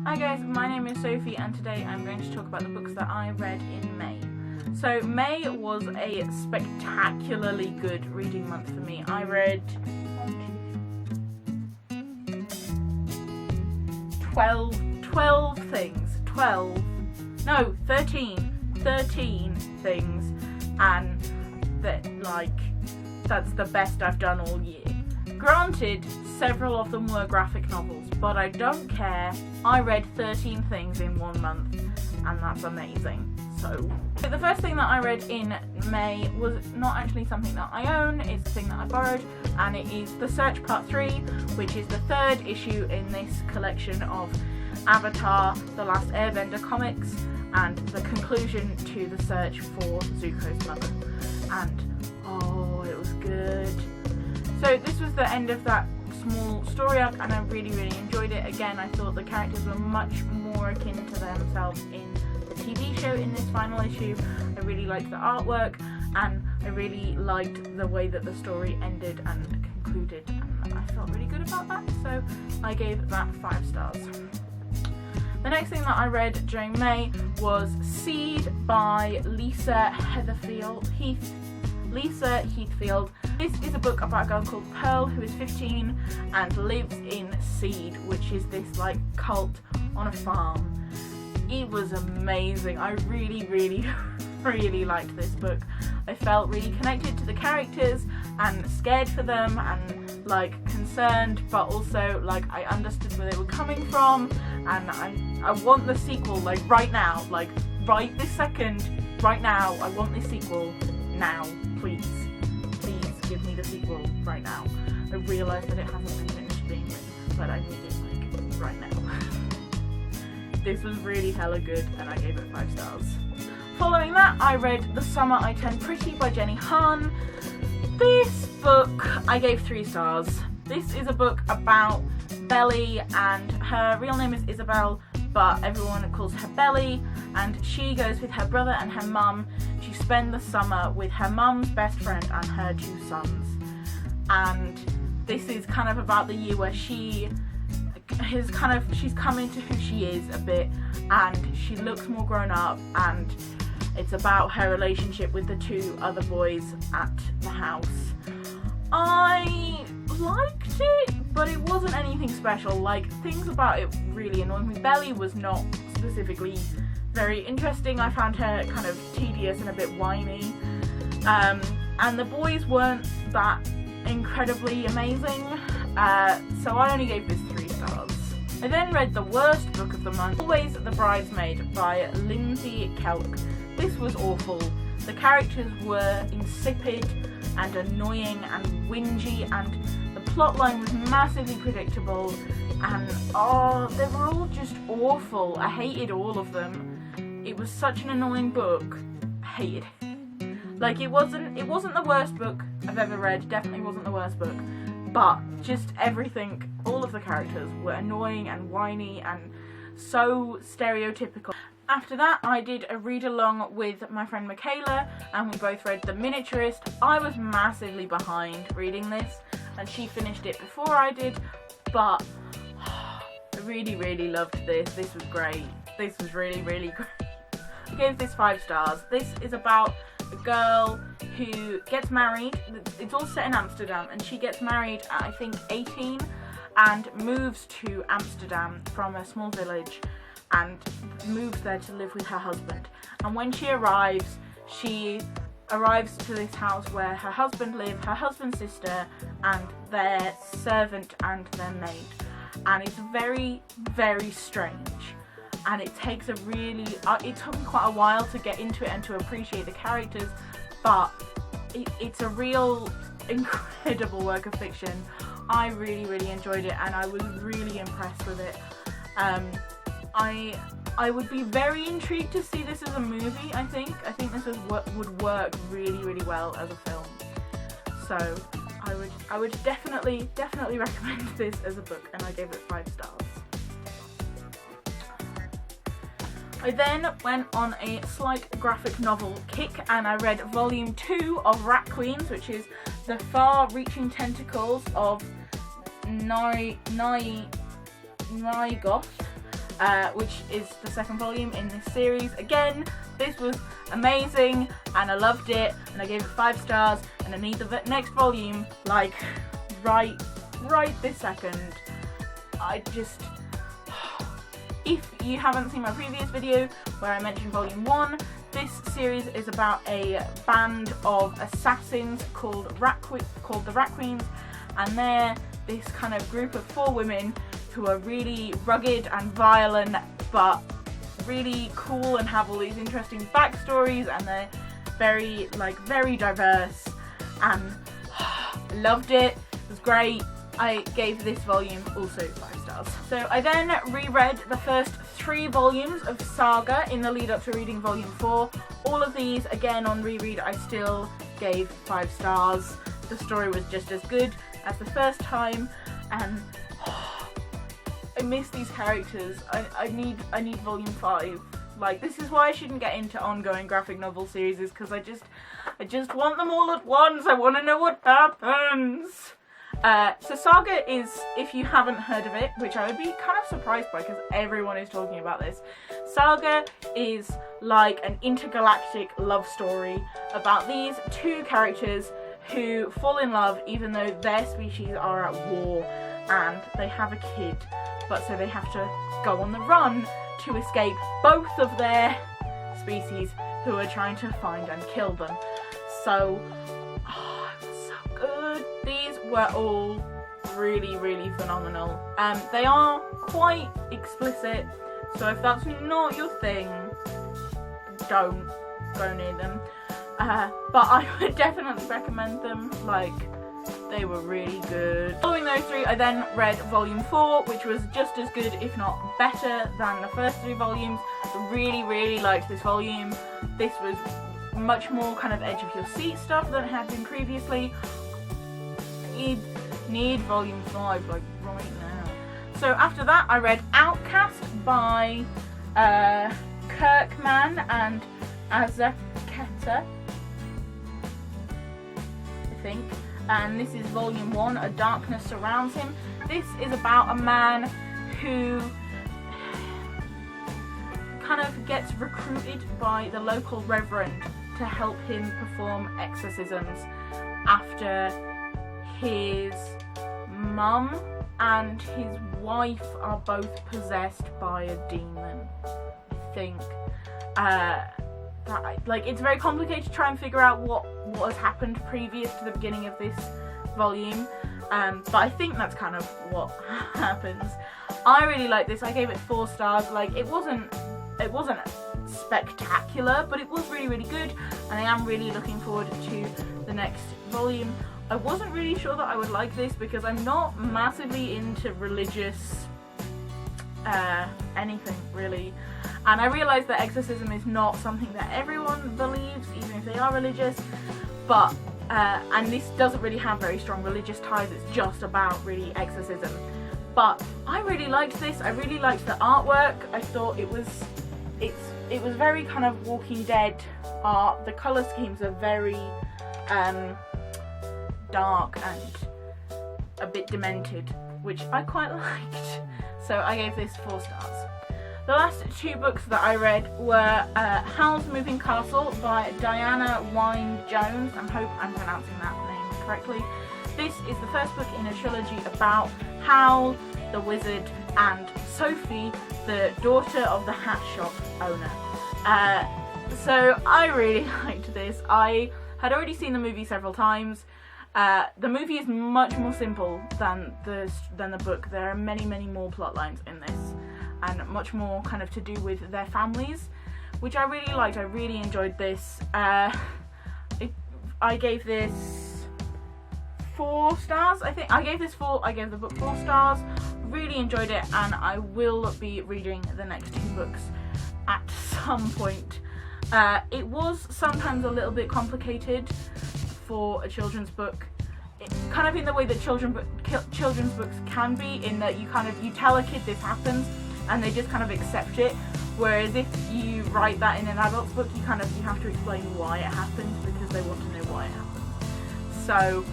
Hi guys, my name is Sophie and today I'm going to talk about the books that I read in May. So May was a spectacularly good reading month for me. I read 13 things, and that's the best I've done all year. Granted, several of them were graphic novels, but I don't care. I read 13 things in 1 month, and that's amazing. So, the first thing that I read in May was not actually something that I own, it's the thing that I borrowed, and it is The Search Part 3, which is the 3rd issue in this collection of Avatar: The Last Airbender comics, and the conclusion to the search for Zuko's mother. And, oh, it was good. So this was the end of that small story arc, and I really enjoyed it. Again, I thought the characters were much more akin to themselves in the TV show in this final issue. I really liked the artwork, and I really liked the way that the story ended and concluded, and I felt really good about that, so I gave that 5 stars. The next thing that I read during May was Seed by Lisa Heathfield. This is a book about a girl called Pearl who is 15 and lives in Seed, which is this cult on a farm. It was amazing. I really liked this book. I felt really connected to the characters and scared for them and concerned, but also I understood where they were coming from, and I want the sequel right now, right this second, right now. I want this sequel now, please give me the sequel right now. I realise that it hasn't been finished being written, but I need it right now. This was really hella good, and I gave it 5 stars. Following that, I read The Summer I Turned Pretty by Jenny Han. This book I gave 3 stars. This is a book about Belly, and her real name is Isabel, but everyone calls her Belly, and she goes with her brother and her mum to spend the summer with her mum's best friend and her 2 sons. And this is kind of about the year where she's come into who she is a bit, and she looks more grown up, and it's about her relationship with the 2 other boys at the house. I liked it, but it wasn't anything special. Things about it really annoyed me. Belly was not specifically very interesting. I found her kind of tedious and a bit whiny. And the boys weren't that incredibly amazing, so I only gave this 3 stars. I then read the worst book of the month, Always the Bridesmaid by Lindsay Kelk. This was awful. The characters were insipid and annoying and whingy, and the plotline was massively predictable, and they were all just awful. I hated all of them. It was such an annoying book. I hated it. It wasn't the worst book I've ever read, definitely wasn't the worst book, but just everything, all of the characters were annoying and whiny and so stereotypical. After that, I did a read-along with my friend Michaela, and we both read The Miniaturist. I was massively behind reading this, and she finished it before I did, but I really loved this. This was great. This was really great. I gave this 5 stars. This is about a girl who gets married. It's all set in Amsterdam, and she gets married at, I think, 18, and moves to Amsterdam from a small village, and moves there to live with her husband. And when she arrives to this house where her husband lives, her husband's sister, and their servant and their maid. And it's very strange. And it took me quite a while to get into it and to appreciate the characters, but it's a real incredible work of fiction. I really enjoyed it, and I was really impressed with it. I would be very intrigued to see this as a movie. I think this would work really well as a film. So I would definitely recommend this as a book, and I gave it 5 stars. I then went on a slight graphic novel kick, and I read volume 2 of Rat Queens, which is the far-reaching tentacles of Nygoth. which is the second volume in this series. Again, this was amazing and I loved it and I gave it 5 stars and I need the next volume like right this second. I just... If you haven't seen my previous video where I mentioned volume 1, this series is about a band of assassins called the Rat Queens, and they're this kind of group of 4 women who are really rugged and violent but really cool and have all these interesting backstories, and they're very diverse, and loved it. It was great. I gave this volume also 5 stars. So I then reread the first 3 volumes of Saga in the lead up to reading volume 4. All of these, again on reread, I still gave 5 stars. The story was just as good as the first time, and I miss these characters. I need volume 5. Like, this is why I shouldn't get into ongoing graphic novel series, because I just want them all at once. I want to know what happens. So Saga is, if you haven't heard of it, which I would be kind of surprised by because everyone is talking about this, Saga is like an intergalactic love story about these 2 characters who fall in love even though their species are at war and they have a kid, but so they have to go on the run to escape both of their species who are trying to find and kill them. So, it was so good. These were all really phenomenal. They are quite explicit, so if that's not your thing, don't go near them. But I would definitely recommend them. Like, they were really good. Following those 3, I then read volume 4, which was just as good, if not better, than the first 3 volumes. I really liked this volume. This was much more kind of edge of your seat stuff than it had been previously. Need volume 5 like right now. So after that I read Outcast by Kirkman and Azaketa, I think, and this is volume 1, A Darkness Surrounds Him. This is about a man who kind of gets recruited by the local reverend to help him perform exorcisms after his mum and his wife are both possessed by a demon, I think. It's very complicated to try and figure out what has happened previous to the beginning of this volume, but I think that's kind of what happens. I really like this. I gave it 4 stars. Like, it wasn't spectacular, but it was really good, and I am really looking forward to the next volume. I wasn't really sure that I would like this because I'm not massively into religious anything really, and I realised that exorcism is not something that everyone believes, even if they are religious, but and this doesn't really have very strong religious ties. It's just about really exorcism. But I really liked this. I really liked the artwork. I thought it was very kind of Walking Dead art. The colour schemes are very dark and a bit demented, which I quite liked. So I gave this 4 stars. The last 2 books that I read were Howls Moving Castle by Diana Wynne-Jones. I hope I'm pronouncing that name correctly. This is the first book in a trilogy about Howl, the wizard, and Sophie, the daughter of the hat shop owner. So I really liked this. I had already seen the movie several times. The movie is much more simple than the book. There are many more plot lines in this, and much more kind of to do with their families, which I really liked. I really enjoyed this. I gave this 4 stars. I think I gave the book 4 stars. Really enjoyed it, and I will be reading the next 2 books at some point. It was sometimes a little bit complicated for a children's book, kind of in the way that children's books can be, in that you tell a kid this happens and they just kind of accept it, whereas if you write that in an adult's book, you have to explain why it happens, because they want to know why it happens. So,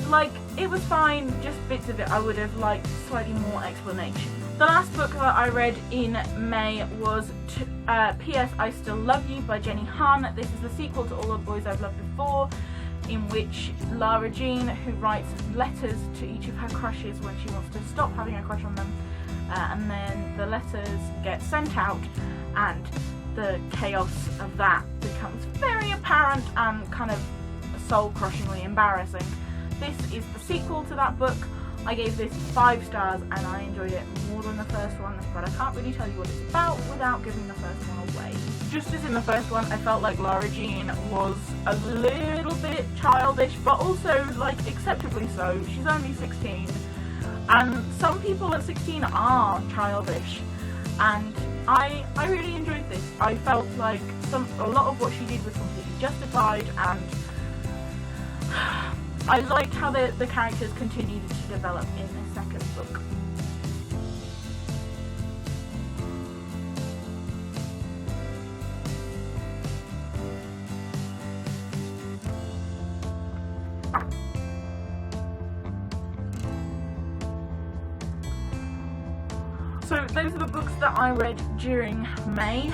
like, it was fine, just bits of it I would have liked slightly more explanation. The last book that I read in May was P.S. I Still Love You by Jenny Han. This is the sequel to All the Boys I've Loved Before, in which Lara Jean, who writes letters to each of her crushes when she wants to stop having a crush on them, and then the letters get sent out and the chaos of that becomes very apparent and kind of soul-crushingly embarrassing. This is the sequel to that book. I gave this 5 stars and I enjoyed it more than the first one, but I can't really tell you what it's about without giving the first one away. Just as in the first one, I felt like Lara Jean was a little bit childish, but also like acceptably so. She's only 16, and some people at 16 are childish, and I really enjoyed this. I felt like a lot of what she did was completely justified, and I liked how the characters continued to develop in the second book. So those are the books that I read during May.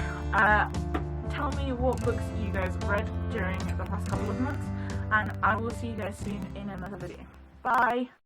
Tell me what books you guys read during the past couple of months, and I will see you guys soon in another video. Bye!